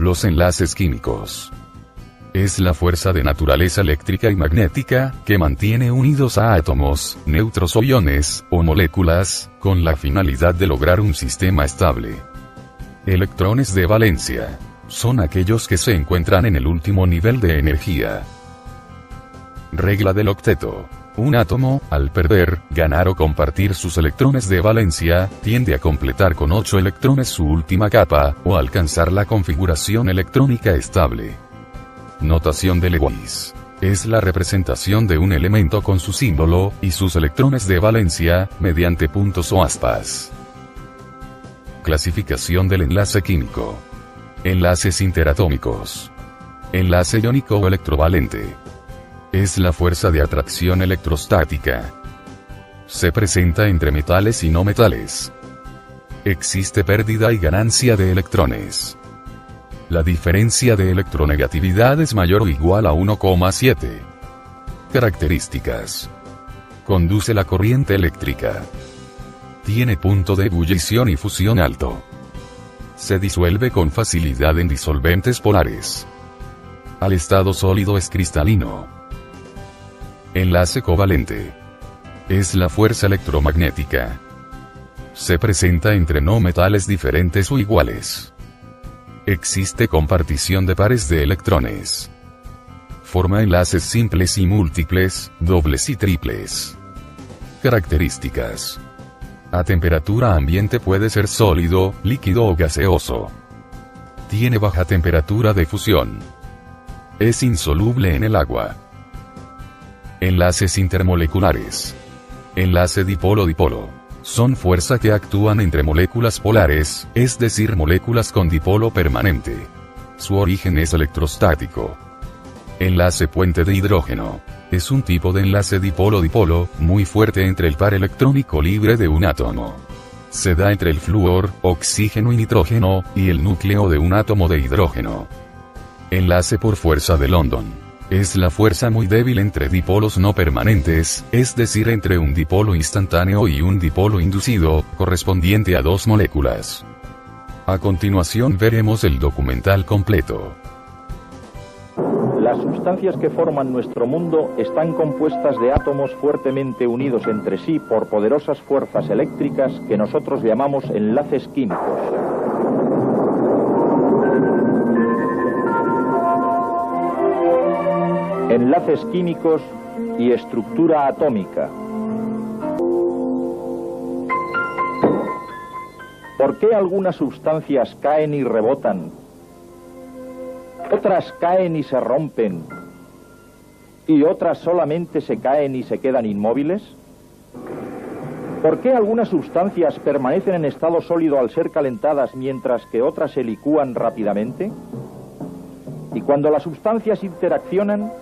Los enlaces químicos. Es la fuerza de naturaleza eléctrica y magnética, que mantiene unidos a átomos, neutros o iones, o moléculas, con la finalidad de lograr un sistema estable. Electrones de valencia. Son aquellos que se encuentran en el último nivel de energía. Regla del octeto. Un átomo, al perder, ganar o compartir sus electrones de valencia, tiende a completar con 8 electrones su última capa, o alcanzar la configuración electrónica estable. Notación de Lewis. Es la representación de un elemento con su símbolo, y sus electrones de valencia, mediante puntos o aspas. Clasificación del enlace químico. Enlaces interatómicos. Enlace iónico o electrovalente. Es la fuerza de atracción electrostática. Se presenta entre metales y no metales. Existe pérdida y ganancia de electrones. La diferencia de electronegatividad es mayor o igual a 1,7. Características. Conduce la corriente eléctrica. Tiene punto de ebullición y fusión alto. Se disuelve con facilidad en disolventes polares. Al estado sólido es cristalino. Enlace covalente. Es la fuerza electromagnética. Se presenta entre no metales diferentes o iguales. Existe compartición de pares de electrones. Forma enlaces simples y múltiples, dobles y triples. Características. A temperatura ambiente puede ser sólido, líquido o gaseoso. Tiene baja temperatura de fusión. Es insoluble en el agua. Enlaces intermoleculares. Enlace dipolo-dipolo. Son fuerzas que actúan entre moléculas polares, es decir, moléculas con dipolo permanente. Su origen es electrostático. Enlace puente de hidrógeno. Es un tipo de enlace dipolo-dipolo, muy fuerte entre el par electrónico libre de un átomo. Se da entre el flúor, oxígeno y nitrógeno, y el núcleo de un átomo de hidrógeno. Enlace por fuerza de London. Es la fuerza muy débil entre dipolos no permanentes, es decir, entre un dipolo instantáneo y un dipolo inducido, correspondiente a dos moléculas. A continuación veremos el documental completo. Las sustancias que forman nuestro mundo están compuestas de átomos fuertemente unidos entre sí por poderosas fuerzas eléctricas que nosotros llamamos enlaces químicos. Enlaces químicos y estructura atómica. ¿Por qué algunas sustancias caen y rebotan? Otras caen y se rompen, y otras solamente se caen y se quedan inmóviles. ¿Por qué algunas sustancias permanecen en estado sólido al ser calentadas mientras que otras se licúan rápidamente? Y cuando las sustancias interaccionan,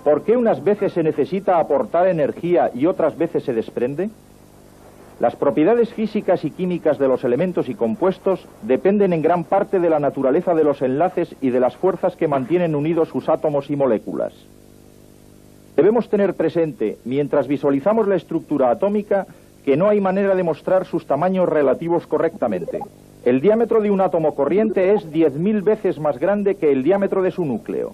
¿por qué unas veces se necesita aportar energía y otras veces se desprende? Las propiedades físicas y químicas de los elementos y compuestos dependen en gran parte de la naturaleza de los enlaces y de las fuerzas que mantienen unidos sus átomos y moléculas. Debemos tener presente, mientras visualizamos la estructura atómica, que no hay manera de mostrar sus tamaños relativos correctamente. El diámetro de un átomo corriente es 10.000 veces más grande que el diámetro de su núcleo.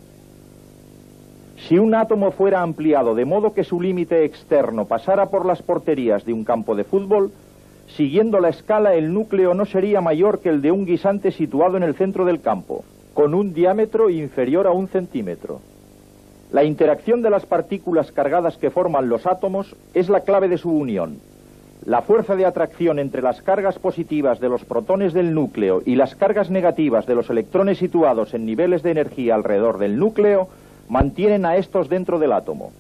Si un átomo fuera ampliado de modo que su límite externo pasara por las porterías de un campo de fútbol, siguiendo la escala el núcleo no sería mayor que el de un guisante situado en el centro del campo, con un diámetro inferior a 1 centímetro. La interacción de las partículas cargadas que forman los átomos es la clave de su unión. La fuerza de atracción entre las cargas positivas de los protones del núcleo y las cargas negativas de los electrones situados en niveles de energía alrededor del núcleo mantienen a estos dentro del átomo.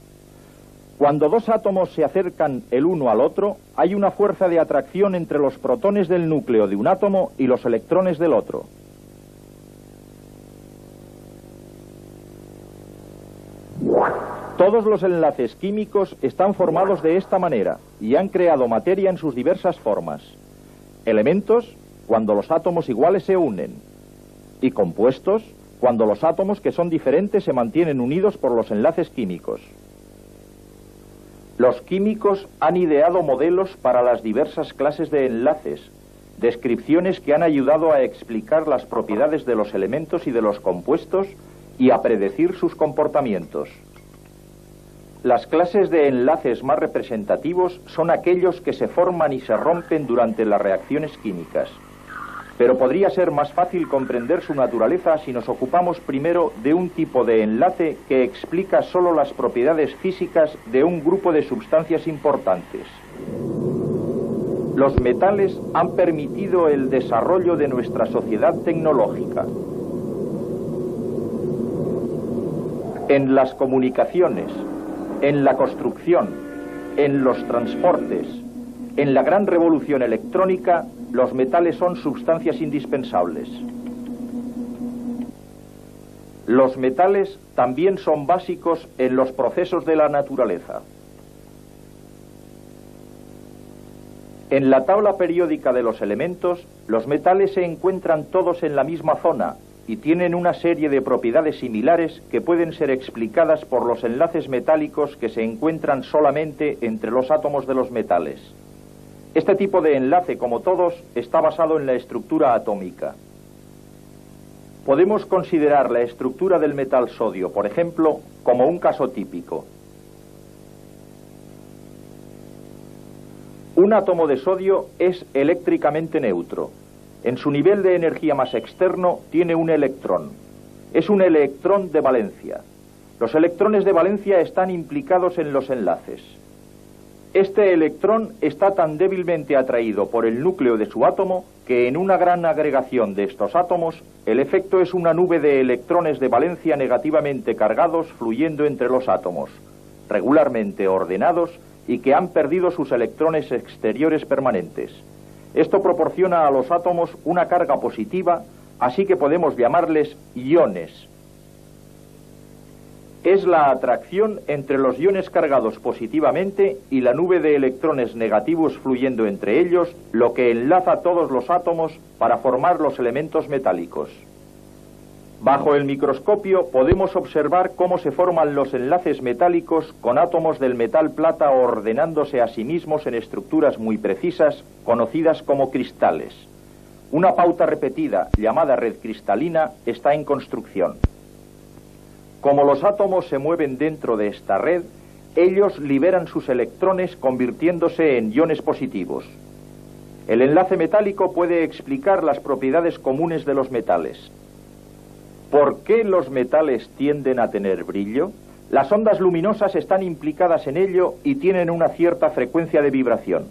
Cuando dos átomos se acercan el uno al otro, hay una fuerza de atracción entre los protones del núcleo de un átomo y los electrones del otro. Todos los enlaces químicos están formados de esta manera y han creado materia en sus diversas formas. Elementos, cuando los átomos iguales se unen, y compuestos, cuando los átomos que son diferentes se mantienen unidos por los enlaces químicos. Los químicos han ideado modelos para las diversas clases de enlaces descripciones que han ayudado a explicar las propiedades de los elementos y de los compuestos y a predecir sus comportamientos. Las clases de enlaces más representativos son aquellos que se forman y se rompen durante las reacciones químicas. Pero podría ser más fácil comprender su naturaleza si nos ocupamos primero de un tipo de enlace que explica solo las propiedades físicas de un grupo de sustancias importantes. Los metales han permitido el desarrollo de nuestra sociedad tecnológica. En las comunicaciones, en la construcción, en los transportes, en la gran revolución electrónica, los metales son sustancias indispensables. Los metales también son básicos en los procesos de la naturaleza. En la tabla periódica de los elementos, los metales se encuentran todos en la misma zona y tienen una serie de propiedades similares que pueden ser explicadas por los enlaces metálicos que se encuentran solamente entre los átomos de los metales. Este tipo de enlace, como todos, está basado en la estructura atómica. Podemos considerar la estructura del metal sodio, por ejemplo, como un caso típico. Un átomo de sodio es eléctricamente neutro. En su nivel de energía más externo tiene un electrón. Es un electrón de valencia. Los electrones de valencia están implicados en los enlaces. Este electrón está tan débilmente atraído por el núcleo de su átomo que en una gran agregación de estos átomos, el efecto es una nube de electrones de valencia negativamente cargados fluyendo entre los átomos, regularmente ordenados y que han perdido sus electrones exteriores permanentes. Esto proporciona a los átomos una carga positiva, así que podemos llamarles iones. Es la atracción entre los iones cargados positivamente y la nube de electrones negativos fluyendo entre ellos lo que enlaza todos los átomos para formar los elementos metálicos. Bajo el microscopio podemos observar cómo se forman los enlaces metálicos con átomos del metal plata ordenándose a sí mismos en estructuras muy precisas, conocidas como cristales. Una pauta repetida, llamada red cristalina, está en construcción. Como los átomos se mueven dentro de esta red, ellos liberan sus electrones convirtiéndose en iones positivos. El enlace metálico puede explicar las propiedades comunes de los metales. ¿Por qué los metales tienden a tener brillo? Las ondas luminosas están implicadas en ello y tienen una cierta frecuencia de vibración.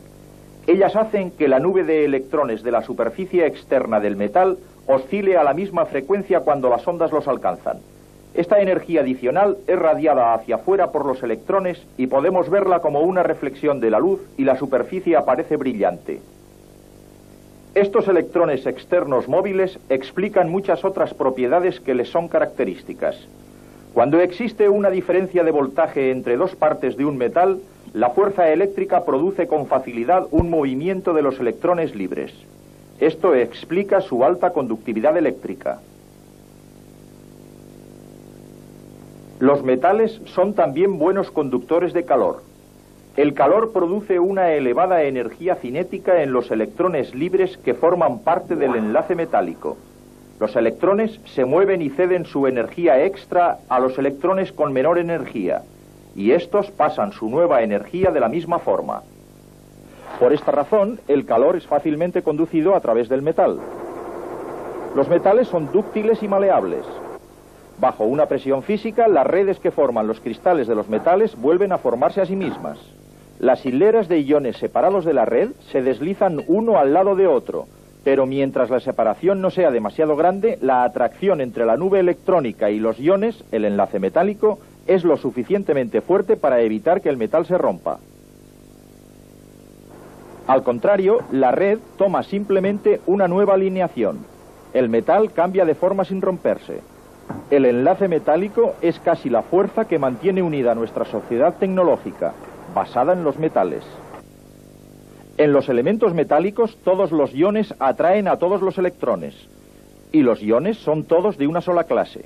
Ellas hacen que la nube de electrones de la superficie externa del metal oscile a la misma frecuencia cuando las ondas los alcanzan. Esta energía adicional es radiada hacia afuera por los electrones y podemos verla como una reflexión de la luz y la superficie aparece brillante. Estos electrones externos móviles explican muchas otras propiedades que les son características. Cuando existe una diferencia de voltaje entre dos partes de un metal, la fuerza eléctrica produce con facilidad un movimiento de los electrones libres. Esto explica su alta conductividad eléctrica. Los metales son también buenos conductores de calor. El calor produce una elevada energía cinética en los electrones libres que forman parte del enlace metálico. Los electrones se mueven y ceden su energía extra a los electrones con menor energía, y estos pasan su nueva energía de la misma forma. Por esta razón, el calor es fácilmente conducido a través del metal. Los metales son dúctiles y maleables. Bajo una presión física, las redes que forman los cristales de los metales vuelven a formarse a sí mismas. Las hileras de iones separados de la red se deslizan uno al lado de otro, pero mientras la separación no sea demasiado grande, la atracción entre la nube electrónica y los iones, el enlace metálico, es lo suficientemente fuerte para evitar que el metal se rompa. Al contrario, la red toma simplemente una nueva alineación. El metal cambia de forma sin romperse. El enlace metálico es casi la fuerza que mantiene unida nuestra sociedad tecnológica, basada en los metales. En los elementos metálicos, todos los iones atraen a todos los electrones, y los iones son todos de una sola clase.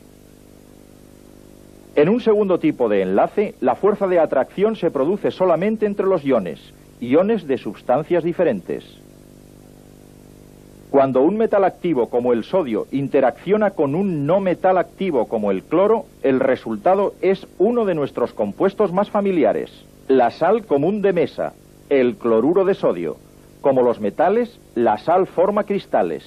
En un segundo tipo de enlace, la fuerza de atracción se produce solamente entre los iones de sustancias diferentes. Cuando un metal activo como el sodio interacciona con un no metal activo como el cloro, el resultado es uno de nuestros compuestos más familiares, la sal común de mesa, el cloruro de sodio. Como los metales, la sal forma cristales.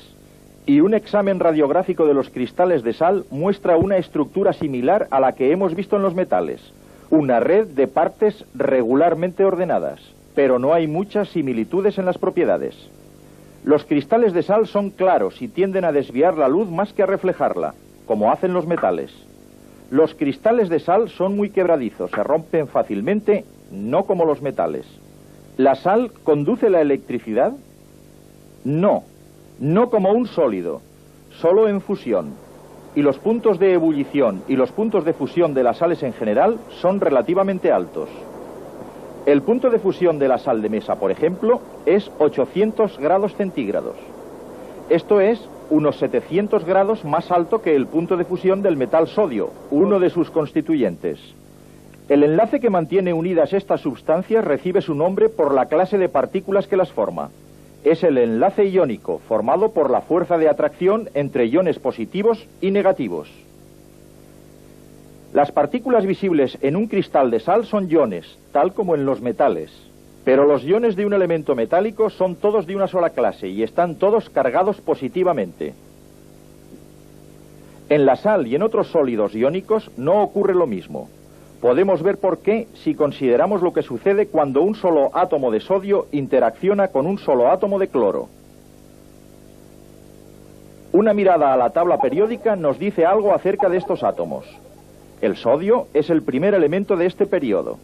Y un examen radiográfico de los cristales de sal muestra una estructura similar a la que hemos visto en los metales, una red de partes regularmente ordenadas, pero no hay muchas similitudes en las propiedades. Los cristales de sal son claros y tienden a desviar la luz más que a reflejarla, como hacen los metales. Los cristales de sal son muy quebradizos, se rompen fácilmente, no como los metales. ¿La sal conduce la electricidad? No, no como un sólido, solo en fusión. Y los puntos de ebullición y los puntos de fusión de las sales en general son relativamente altos. El punto de fusión de la sal de mesa, por ejemplo, es 800 grados centígrados. Esto es unos 700 grados más alto que el punto de fusión del metal sodio, uno de sus constituyentes. El enlace que mantiene unidas estas sustancias recibe su nombre por la clase de partículas que las forma. Es el enlace iónico, formado por la fuerza de atracción entre iones positivos y negativos. Las partículas visibles en un cristal de sal son iones, tal como en los metales. Pero los iones de un elemento metálico son todos de una sola clase y están todos cargados positivamente. En la sal y en otros sólidos iónicos no ocurre lo mismo. Podemos ver por qué si consideramos lo que sucede cuando un solo átomo de sodio interacciona con un solo átomo de cloro. Una mirada a la tabla periódica nos dice algo acerca de estos átomos. El sodio es el primer elemento de este periodo.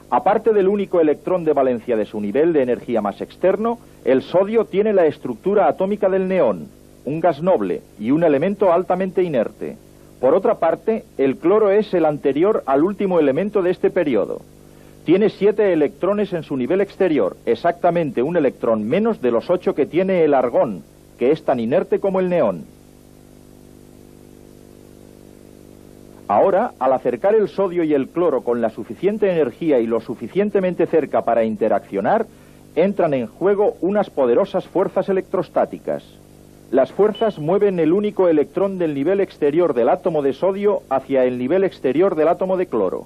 Aparte del único electrón de valencia de su nivel de energía más externo, el sodio tiene la estructura atómica del neón, un gas noble y un elemento altamente inerte. Por otra parte, el cloro es el anterior al último elemento de este periodo. Tiene 7 electrones en su nivel exterior, exactamente un electrón menos de los 8 que tiene el argón, que es tan inerte como el neón. Ahora, al acercar el sodio y el cloro con la suficiente energía y lo suficientemente cerca para interaccionar, entran en juego unas poderosas fuerzas electrostáticas. Las fuerzas mueven el único electrón del nivel exterior del átomo de sodio hacia el nivel exterior del átomo de cloro.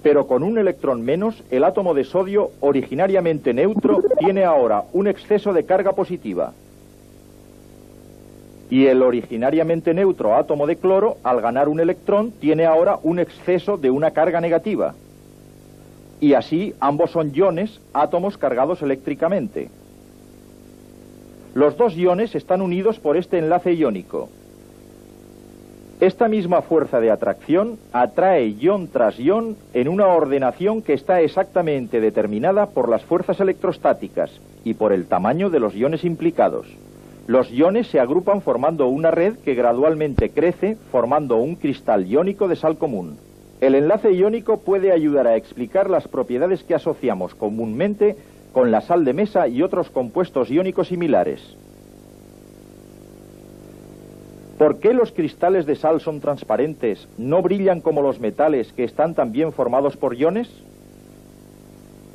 Pero con un electrón menos, el átomo de sodio, originariamente neutro, tiene ahora un exceso de carga positiva. Y el originariamente neutro átomo de cloro, al ganar un electrón, tiene ahora un exceso de una carga negativa. Y así, ambos son iones, átomos cargados eléctricamente. Los dos iones están unidos por este enlace iónico. Esta misma fuerza de atracción atrae ion tras ion en una ordenación que está exactamente determinada por las fuerzas electrostáticas y por el tamaño de los iones implicados. Los iones se agrupan formando una red que gradualmente crece, formando un cristal iónico de sal común. El enlace iónico puede ayudar a explicar las propiedades que asociamos comúnmente con la sal de mesa y otros compuestos iónicos similares. ¿Por qué los cristales de sal son transparentes, no brillan como los metales que están también formados por iones?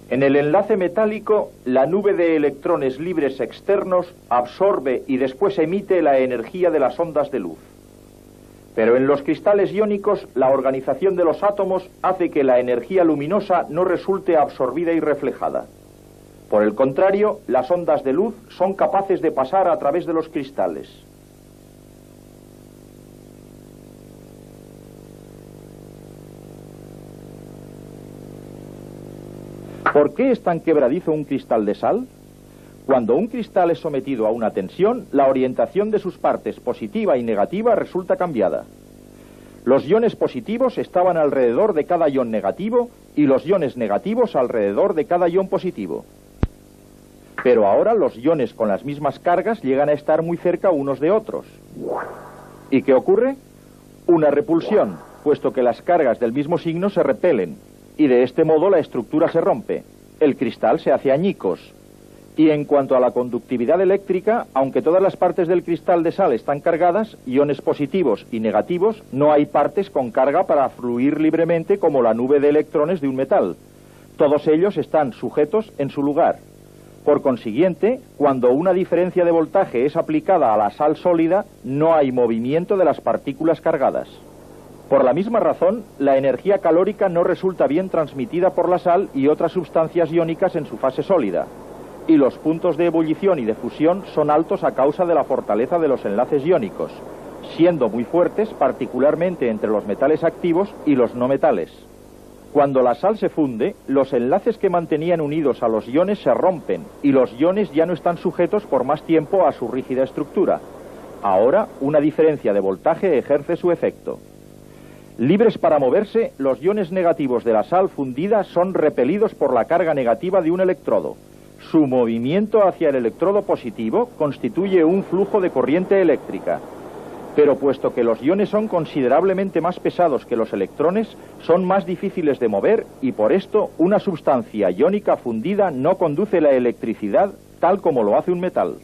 En el enlace metálico, la nube de electrones libres externos absorbe y después emite la energía de las ondas de luz. Pero en los cristales iónicos, la organización de los átomos hace que la energía luminosa no resulte absorbida y reflejada. Por el contrario, las ondas de luz son capaces de pasar a través de los cristales. ¿Por qué es tan quebradizo un cristal de sal? Cuando un cristal es sometido a una tensión, la orientación de sus partes positiva y negativa resulta cambiada. Los iones positivos estaban alrededor de cada ion negativo y los iones negativos alrededor de cada ion positivo. Pero ahora los iones con las mismas cargas llegan a estar muy cerca unos de otros. ¿Y qué ocurre? Una repulsión, puesto que las cargas del mismo signo se repelen. Y de este modo la estructura se rompe, el cristal se hace añicos. Y en cuanto a la conductividad eléctrica, aunque todas las partes del cristal de sal están cargadas, iones positivos y negativos, no hay partes con carga para fluir libremente como la nube de electrones de un metal. Todos ellos están sujetos en su lugar. Por consiguiente, cuando una diferencia de voltaje es aplicada a la sal sólida, no hay movimiento de las partículas cargadas. Por la misma razón, la energía calórica no resulta bien transmitida por la sal y otras sustancias iónicas en su fase sólida, y los puntos de ebullición y de fusión son altos a causa de la fortaleza de los enlaces iónicos, siendo muy fuertes particularmente entre los metales activos y los no metales. Cuando la sal se funde, los enlaces que mantenían unidos a los iones se rompen y los iones ya no están sujetos por más tiempo a su rígida estructura. Ahora, una diferencia de voltaje ejerce su efecto. Libres para moverse, los iones negativos de la sal fundida son repelidos por la carga negativa de un electrodo. Su movimiento hacia el electrodo positivo constituye un flujo de corriente eléctrica. Pero puesto que los iones son considerablemente más pesados que los electrones, son más difíciles de mover y por esto una sustancia iónica fundida no conduce la electricidad tal como lo hace un metal.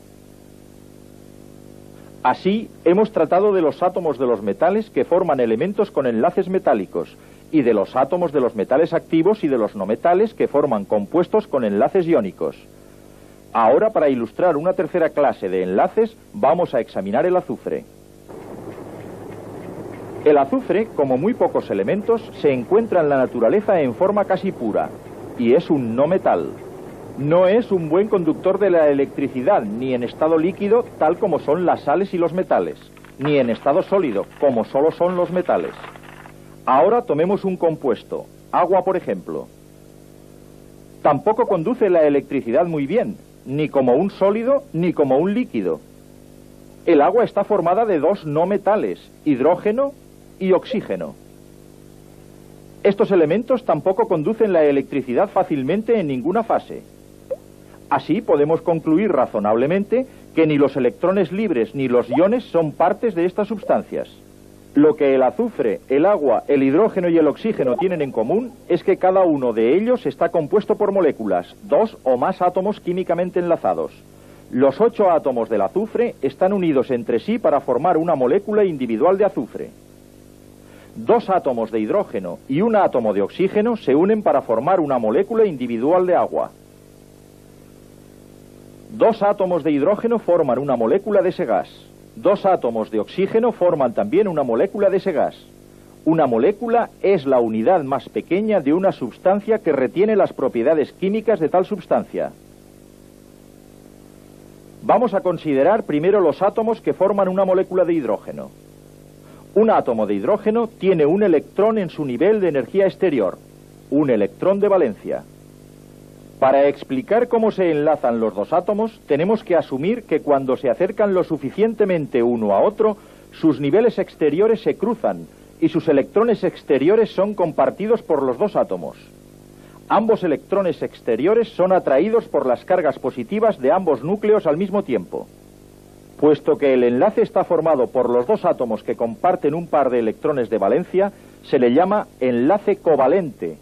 Así, hemos tratado de los átomos de los metales que forman elementos con enlaces metálicos y de los átomos de los metales activos y de los no metales que forman compuestos con enlaces iónicos. Ahora, para ilustrar una tercera clase de enlaces, vamos a examinar el azufre. El azufre, como muy pocos elementos, se encuentra en la naturaleza en forma casi pura, y es un no metal. No es un buen conductor de la electricidad, ni en estado líquido, tal como son las sales y los metales, ni en estado sólido, como solo son los metales. Ahora tomemos un compuesto, agua por ejemplo. Tampoco conduce la electricidad muy bien, ni como un sólido, ni como un líquido. El agua está formada de dos no metales, hidrógeno y oxígeno. Estos elementos tampoco conducen la electricidad fácilmente en ninguna fase. Así podemos concluir razonablemente que ni los electrones libres ni los iones son partes de estas sustancias. Lo que el azufre, el agua, el hidrógeno y el oxígeno tienen en común es que cada uno de ellos está compuesto por moléculas, dos o más átomos químicamente enlazados. Los 8 átomos del azufre están unidos entre sí para formar una molécula individual de azufre. 2 átomos de hidrógeno y un átomo de oxígeno se unen para formar una molécula individual de agua. 2 átomos de hidrógeno forman una molécula de ese gas. 2 átomos de oxígeno forman también una molécula de ese gas. Una molécula es la unidad más pequeña de una sustancia que retiene las propiedades químicas de tal sustancia. Vamos a considerar primero los átomos que forman una molécula de hidrógeno. Un átomo de hidrógeno tiene un electrón en su nivel de energía exterior, un electrón de valencia. Para explicar cómo se enlazan los dos átomos, tenemos que asumir que cuando se acercan lo suficientemente uno a otro, sus niveles exteriores se cruzan y sus electrones exteriores son compartidos por los dos átomos. Ambos electrones exteriores son atraídos por las cargas positivas de ambos núcleos al mismo tiempo. Puesto que el enlace está formado por los dos átomos que comparten un par de electrones de valencia, se le llama enlace covalente.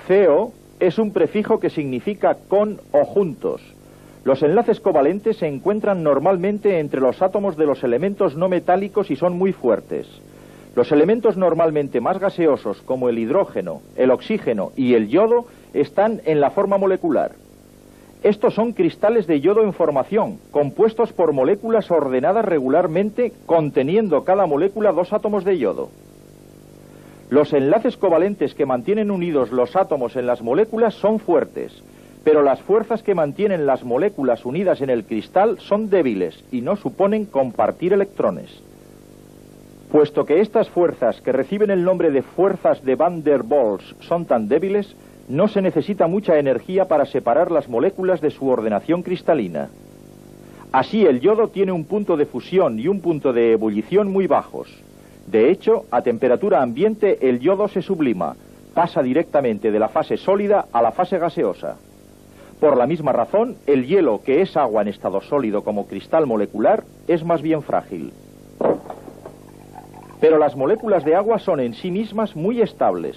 CO es un prefijo que significa con o juntos. Los enlaces covalentes se encuentran normalmente entre los átomos de los elementos no metálicos y son muy fuertes. Los elementos normalmente más gaseosos, como el hidrógeno, el oxígeno y el yodo, están en la forma molecular. Estos son cristales de yodo en formación, compuestos por moléculas ordenadas regularmente, conteniendo cada molécula 2 átomos de yodo. Los enlaces covalentes que mantienen unidos los átomos en las moléculas son fuertes, pero las fuerzas que mantienen las moléculas unidas en el cristal son débiles y no suponen compartir electrones. Puesto que estas fuerzas, que reciben el nombre de fuerzas de Van der Waals, son tan débiles, no se necesita mucha energía para separar las moléculas de su ordenación cristalina. Así, el yodo tiene un punto de fusión y un punto de ebullición muy bajos. De hecho, a temperatura ambiente el yodo se sublima, pasa directamente de la fase sólida a la fase gaseosa. Por la misma razón, el hielo, que es agua en estado sólido como cristal molecular, es más bien frágil. Pero las moléculas de agua son en sí mismas muy estables.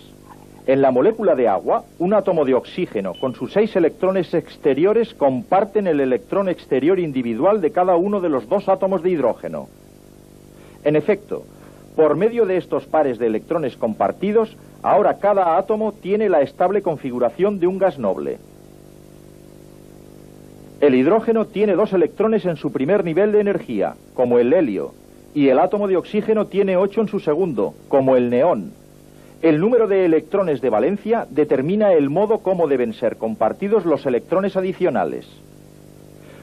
En la molécula de agua, un átomo de oxígeno con sus 6 electrones exteriores comparten el electrón exterior individual de cada uno de los 2 átomos de hidrógeno. En efecto, por medio de estos pares de electrones compartidos, ahora cada átomo tiene la estable configuración de un gas noble. El hidrógeno tiene 2 electrones en su primer nivel de energía, como el helio, y el átomo de oxígeno tiene 8 en su segundo, como el neón. El número de electrones de valencia determina el modo como deben ser compartidos los electrones adicionales.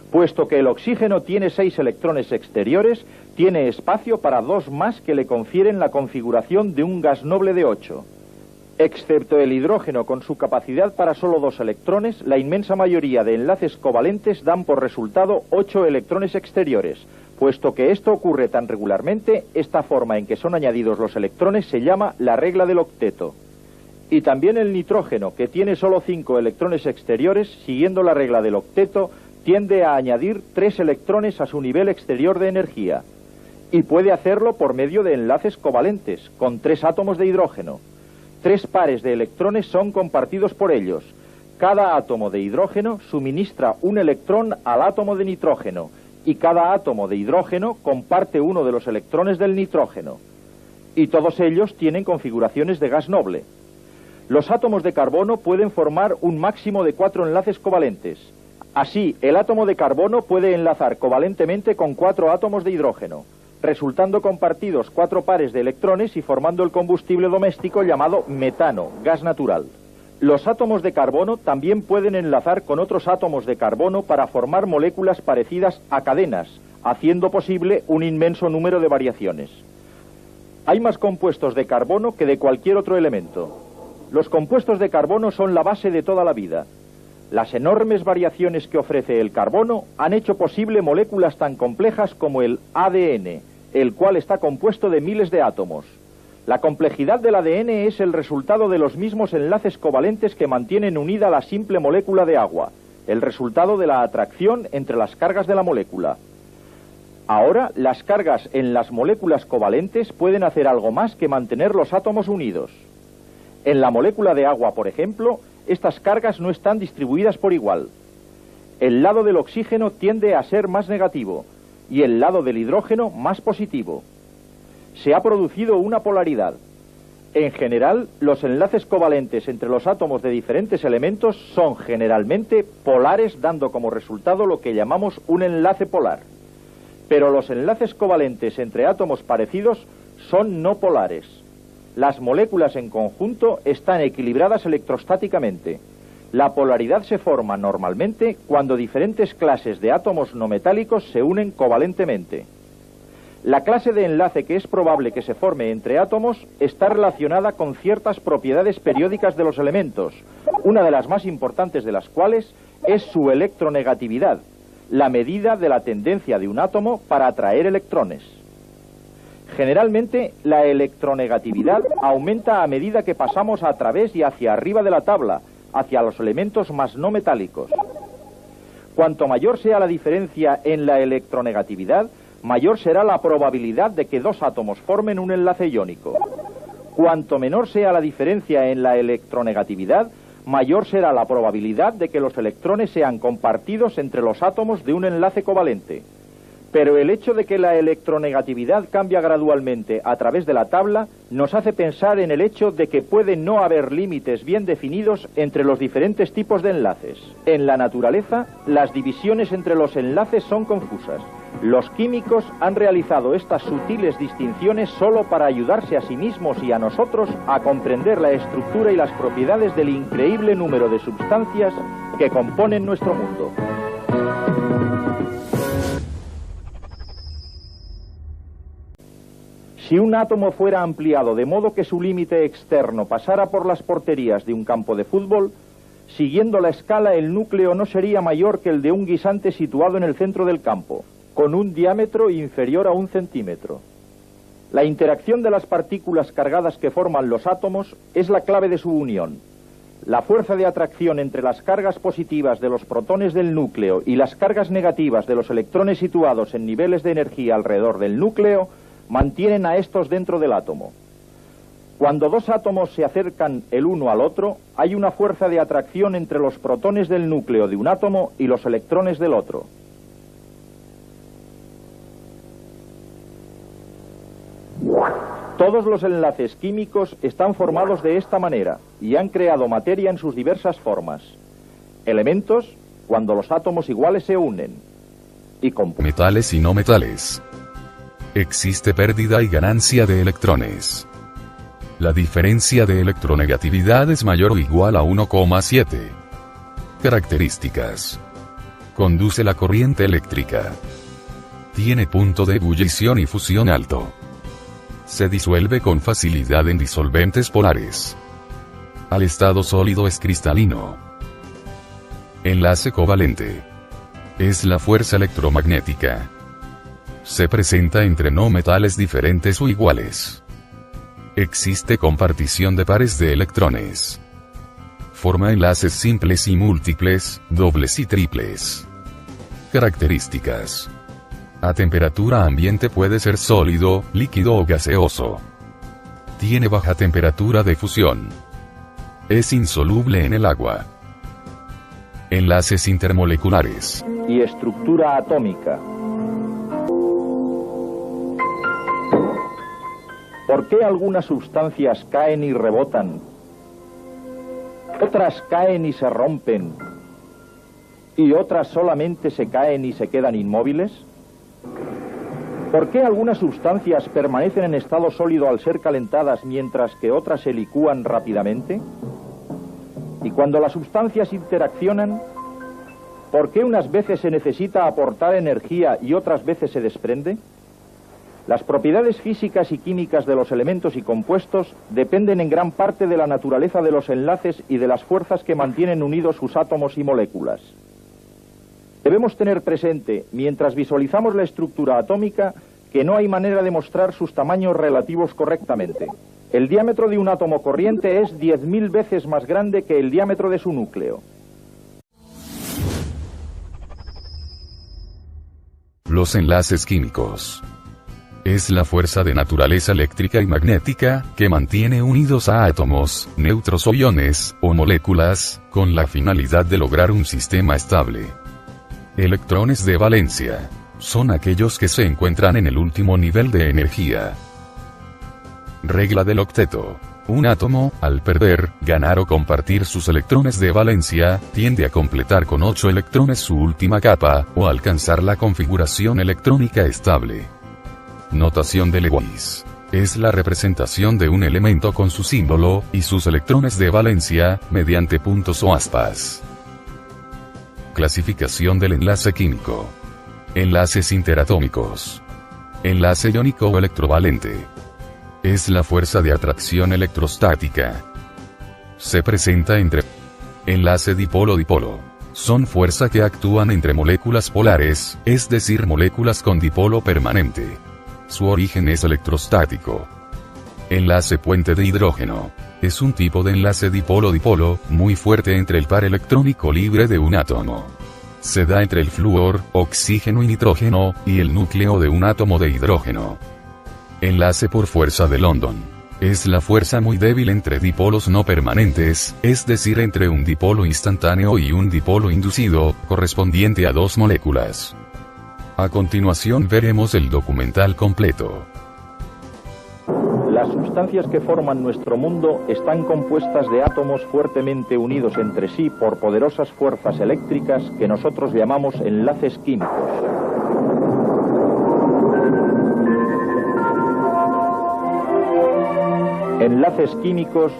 Puesto que el oxígeno tiene 6 electrones exteriores, tiene espacio para 2 más que le confieren la configuración de un gas noble de 8. Excepto el hidrógeno con su capacidad para solo 2 electrones, la inmensa mayoría de enlaces covalentes dan por resultado 8 electrones exteriores. Puesto que esto ocurre tan regularmente, esta forma en que son añadidos los electrones se llama la regla del octeto. Y también el nitrógeno, que tiene solo 5 electrones exteriores, siguiendo la regla del octeto, tiende a añadir 3 electrones a su nivel exterior de energía. Y puede hacerlo por medio de enlaces covalentes, con 3 átomos de hidrógeno. 3 pares de electrones son compartidos por ellos. Cada átomo de hidrógeno suministra un electrón al átomo de nitrógeno, y cada átomo de hidrógeno comparte uno de los electrones del nitrógeno. Y todos ellos tienen configuraciones de gas noble. Los átomos de carbono pueden formar un máximo de 4 enlaces covalentes. Así, el átomo de carbono puede enlazar covalentemente con 4 átomos de hidrógeno, resultando compartidos 4 pares de electrones y formando el combustible doméstico llamado metano, gas natural. Los átomos de carbono también pueden enlazar con otros átomos de carbono para formar moléculas parecidas a cadenas, haciendo posible un inmenso número de variaciones. Hay más compuestos de carbono que de cualquier otro elemento. Los compuestos de carbono son la base de toda la vida. Las enormes variaciones que ofrece el carbono han hecho posible moléculas tan complejas como el ADN, el cual está compuesto de miles de átomos. La complejidad del ADN es el resultado de los mismos enlaces covalentes que mantienen unida la simple molécula de agua, el resultado de la atracción entre las cargas de la molécula. Ahora, las cargas en las moléculas covalentes pueden hacer algo más que mantener los átomos unidos. En la molécula de agua, por ejemplo, estas cargas no están distribuidas por igual. El lado del oxígeno tiende a ser más negativo y el lado del hidrógeno más positivo. Se ha producido una polaridad. En general, los enlaces covalentes entre los átomos de diferentes elementos son generalmente polares, dando como resultado lo que llamamos un enlace polar. Pero los enlaces covalentes entre átomos parecidos son no polares. Las moléculas en conjunto están equilibradas electrostáticamente. La polaridad se forma normalmente cuando diferentes clases de átomos no metálicos se unen covalentemente. La clase de enlace que es probable que se forme entre átomos está relacionada con ciertas propiedades periódicas de los elementos, una de las más importantes de las cuales es su electronegatividad, la medida de la tendencia de un átomo para atraer electrones. Generalmente, la electronegatividad aumenta a medida que pasamos a través y hacia arriba de la tabla, hacia los elementos más no metálicos. Cuanto mayor sea la diferencia en la electronegatividad, mayor será la probabilidad de que 2 átomos formen un enlace iónico. Cuanto menor sea la diferencia en la electronegatividad, mayor será la probabilidad de que los electrones sean compartidos entre los átomos de un enlace covalente. Pero el hecho de que la electronegatividad cambia gradualmente a través de la tabla nos hace pensar en el hecho de que puede no haber límites bien definidos entre los diferentes tipos de enlaces. En la naturaleza, las divisiones entre los enlaces son confusas. Los químicos han realizado estas sutiles distinciones solo para ayudarse a sí mismos y a nosotros a comprender la estructura y las propiedades del increíble número de sustancias que componen nuestro mundo. Si un átomo fuera ampliado de modo que su límite externo pasara por las porterías de un campo de fútbol, siguiendo la escala el núcleo no sería mayor que el de un guisante situado en el centro del campo, con un diámetro inferior a 1 centímetro. La interacción de las partículas cargadas que forman los átomos es la clave de su unión. La fuerza de atracción entre las cargas positivas de los protones del núcleo y las cargas negativas de los electrones situados en niveles de energía alrededor del núcleo mantienen a estos dentro del átomo. Cuando 2 átomos se acercan el uno al otro, hay una fuerza de atracción entre los protones del núcleo de un átomo y los electrones del otro. Todos los enlaces químicos están formados de esta manera y han creado materia en sus diversas formas. Elementos, cuando los átomos iguales se unen. Y con metales y no metales. Existe pérdida y ganancia de electrones. La diferencia de electronegatividad es mayor o igual a 1,7. Características. Conduce la corriente eléctrica. Tiene punto de ebullición y fusión alto. Se disuelve con facilidad en disolventes polares. Al estado sólido es cristalino. Enlace covalente. Es la fuerza electromagnética. Se presenta entre no metales diferentes o iguales. Existe compartición de pares de electrones. Forma enlaces simples y múltiples, dobles y triples. Características. A temperatura ambiente puede ser sólido, líquido o gaseoso. Tiene baja temperatura de fusión. Es insoluble en el agua. Enlaces intermoleculares. Y estructura atómica. ¿Por qué algunas sustancias caen y rebotan? Otras caen y se rompen. ¿Y otras solamente se caen y se quedan inmóviles? ¿Por qué algunas sustancias permanecen en estado sólido al ser calentadas mientras que otras se licúan rápidamente? Y cuando las sustancias interaccionan, ¿por qué unas veces se necesita aportar energía y otras veces se desprende? Las propiedades físicas y químicas de los elementos y compuestos dependen en gran parte de la naturaleza de los enlaces y de las fuerzas que mantienen unidos sus átomos y moléculas. Debemos tener presente, mientras visualizamos la estructura atómica, que no hay manera de mostrar sus tamaños relativos correctamente. El diámetro de un átomo corriente es 10.000 veces más grande que el diámetro de su núcleo. Los enlaces químicos. Es la fuerza de naturaleza eléctrica y magnética, que mantiene unidos a átomos, neutros o iones, o moléculas, con la finalidad de lograr un sistema estable. Electrones de valencia. Son aquellos que se encuentran en el último nivel de energía. Regla del octeto. Un átomo, al perder, ganar o compartir sus electrones de valencia, tiende a completar con 8 electrones su última capa, o alcanzar la configuración electrónica estable. Notación de Lewis. Es la representación de un elemento con su símbolo, y sus electrones de valencia, mediante puntos o aspas. Clasificación del enlace químico. Enlaces interatómicos. Enlace iónico o electrovalente. Es la fuerza de atracción electrostática. Se presenta entre enlace dipolo-dipolo. Son fuerza que actúan entre moléculas polares, es decir, moléculas con dipolo permanente. Su origen es electrostático. Enlace puente de hidrógeno. Es un tipo de enlace dipolo-dipolo, muy fuerte entre el par electrónico libre de un átomo. Se da entre el flúor, oxígeno y nitrógeno, y el núcleo de un átomo de hidrógeno. Enlace por fuerza de London. Es la fuerza muy débil entre dipolos no permanentes, es decir, entre un dipolo instantáneo y un dipolo inducido, correspondiente a dos moléculas. A continuación veremos el documental completo. Las sustancias que forman nuestro mundo están compuestas de átomos fuertemente unidos entre sí por poderosas fuerzas eléctricas que nosotros llamamos enlaces químicos. Enlaces químicos